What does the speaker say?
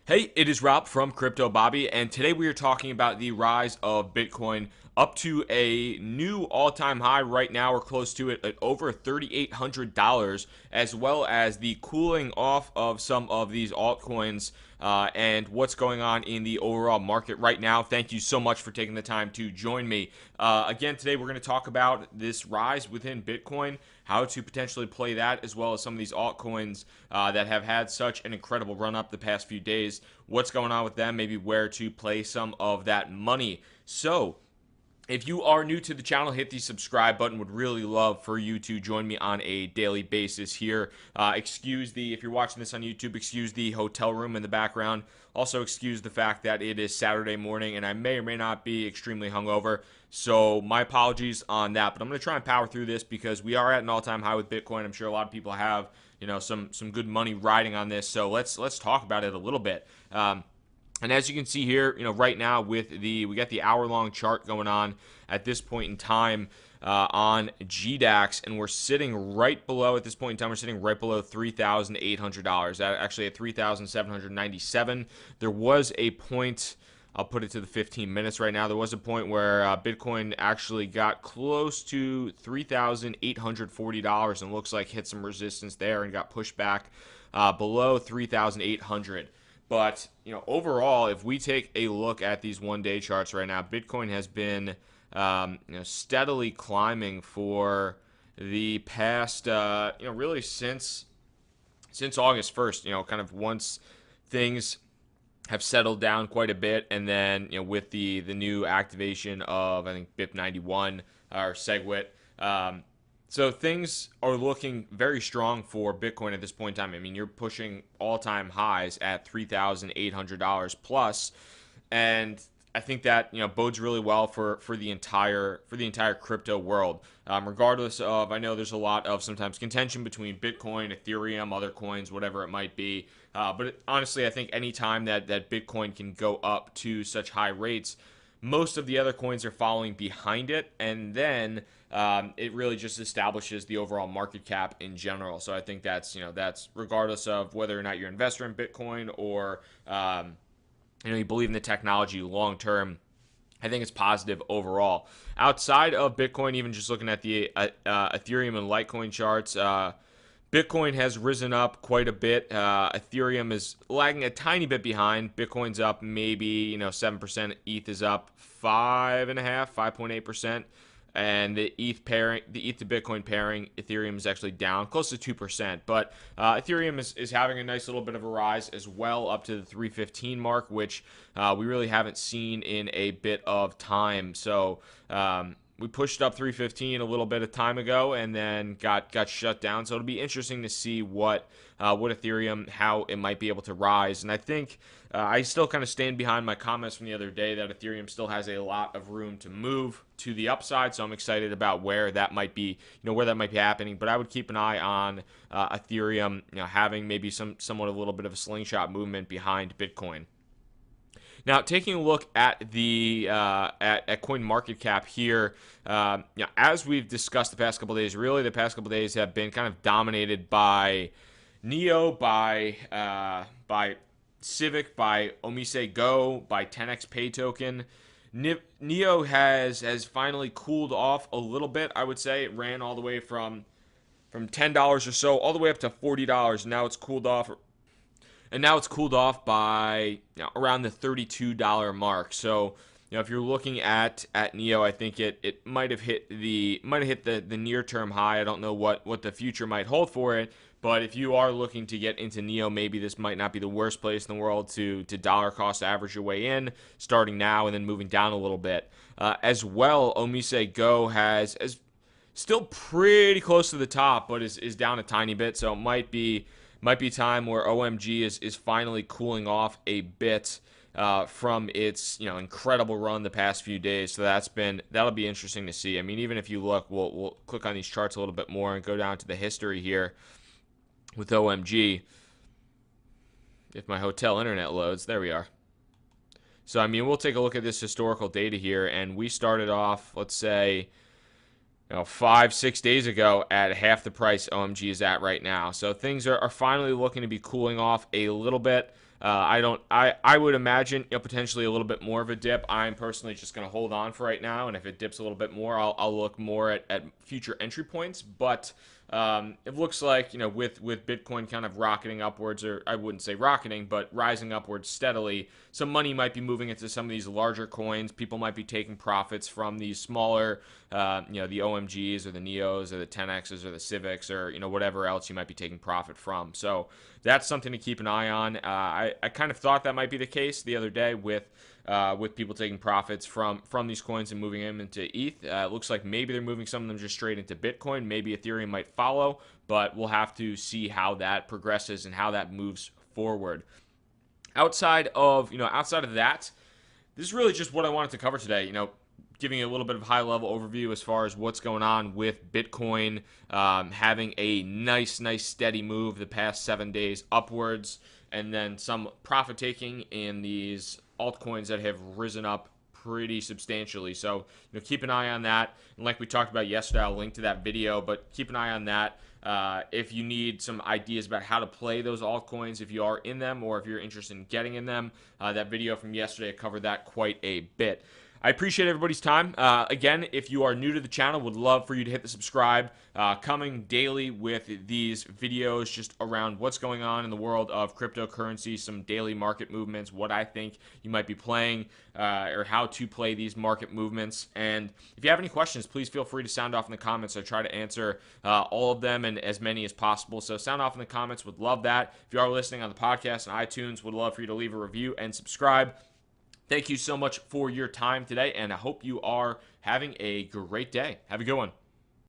Hey, it is Rob from Crypto Bobby, and today we are talking about the rise of Bitcoin up to a new all-time high right now, or close to it, at over $3,800, as well as the cooling off of some of these altcoins and what's going on in the overall market right now. Thank you so much for taking the time to join me. Again, today we're going to talk about this rise within Bitcoin, how to potentially play that, as well as some of these altcoins that have had such an incredible run up the past few days. What's going on with them, maybe where to play some of that money. So, if you are new to the channel, hit the subscribe button. Would really love for you to join me on a daily basis here. If you're watching this on YouTube, excuse the hotel room in the background. Also, excuse the fact that it is Saturday morning and I may or may not be extremely hungover. So, my apologies on that. But I'm going to try and power through this because we are at an all-time high with Bitcoin. I'm sure a lot of people have, some good money riding on this. So, let's talk about it a little bit. And as you can see here, right now we got the hour-long chart going on at this point in time on GDAX, and we're sitting right below, at this point in time, we're sitting right below $3,800. Actually at $3,797. There was a point, I'll put it to the 15 minutes right now. There was a point where Bitcoin actually got close to $3,840 and looks like hit some resistance there and got pushed back below 3,800. But, overall, if we take a look at these one-day charts right now, Bitcoin has been, steadily climbing for the past, really since August 1st, kind of once things have settled down quite a bit, and then, with the new activation of, I think, BIP91 or SegWit. So things are looking very strong for Bitcoin at this point in time. I mean, you're pushing all-time highs at $3,800 plus, and I think that bodes really well for the entire crypto world. Regardless of, I know there's a lot of sometimes contention between Bitcoin, Ethereum, other coins, whatever it might be. Honestly, I think any time that Bitcoin can go up to such high rates, most of the other coins are following behind it, and then it really just establishes the overall market cap in general. So I think that's regardless of whether or not you're an investor in Bitcoin or you believe in the technology long term. I think it's positive overall. Outside of Bitcoin, even just looking at the Ethereum and Litecoin charts, Bitcoin has risen up quite a bit. Ethereum is lagging a tiny bit behind. Bitcoin's up maybe 7%. ETH is up 5.8%. And the ETH to Bitcoin pairing, Ethereum is actually down close to 2%. But Ethereum is having a nice little bit of a rise as well, up to the 315 mark, which we really haven't seen in a bit of time. So we pushed up 315 a little bit of time ago, and then got shut down. So it'll be interesting to see what Ethereum, how it might be able to rise. And I think I still kind of stand behind my comments from the other day that Ethereum still has a lot of room to move to the upside. So I'm excited about where that might be, where that might be happening. But I would keep an eye on Ethereum, having maybe somewhat a little bit of a slingshot movement behind Bitcoin. Now, taking a look at the at CoinMarketCap here, as we've discussed the past couple of days, really the past couple of days have been kind of dominated by Neo, by Civic, by Omise Go, by 10x Pay Token. Neo has finally cooled off a little bit. I would say it ran all the way from $10 or so all the way up to $40. Now it's cooled off. And now it's cooled off by around the $32 mark. So, if you're looking at Neo, I think it might have hit the near term high. I don't know what the future might hold for it, but if you are looking to get into Neo, maybe this might not be the worst place in the world to dollar cost average your way in, starting now and then moving down a little bit. As well, Omise Go has still pretty close to the top, but is down a tiny bit, so it might be time where OMG is finally cooling off a bit from its incredible run the past few days. So that'll be interesting to see. I mean, even if you look, we'll click on these charts a little bit more and go down to the history here with OMG. If my hotel internet loads, there we are. So I mean, we'll take a look at this historical data here, and we started off, let's say, 5-6 days ago at half the price OMG is at right now. So things are finally looking to be cooling off a little bit. I would imagine potentially a little bit more of a dip. I'm personally just going to hold on for right now, and if it dips a little bit more, I'll look more at future entry points. But it looks like, with Bitcoin kind of rocketing upwards, or I wouldn't say rocketing, but rising upwards steadily, some money might be moving into some of these larger coins. People might be taking profits from these smaller, the OMGs or the Neos or the 10Xs or the Civics or, whatever else you might be taking profit from. So that's something to keep an eye on. I kind of thought that might be the case the other day with people taking profits from these coins and moving them into ETH. It looks like maybe they're moving some of them just straight into Bitcoin. Maybe Ethereum might follow, but we'll have to see how that progresses and how that moves forward. Outside of that, this is really just what I wanted to cover today. Giving you a little bit of high level overview as far as what's going on with Bitcoin, having a nice steady move the past 7 days upwards, and then some profit taking in these altcoins that have risen up pretty substantially. So keep an eye on that. And like we talked about yesterday, I'll link to that video, but keep an eye on that. If you need some ideas about how to play those altcoins, if you are in them or if you're interested in getting in them, that video from yesterday covered that quite a bit. I appreciate everybody's time. Again, if you are new to the channel, would love for you to hit the subscribe. Coming daily with these videos just around what's going on in the world of cryptocurrency, some daily market movements, what I think you might be playing, or how to play these market movements. And if you have any questions, please feel free to sound off in the comments. I try to answer all of them and as many as possible. So sound off in the comments. Would love that. If you are listening on the podcast and iTunes, would love for you to leave a review and subscribe. Thank you so much for your time today, and I hope you are having a great day. Have a good one.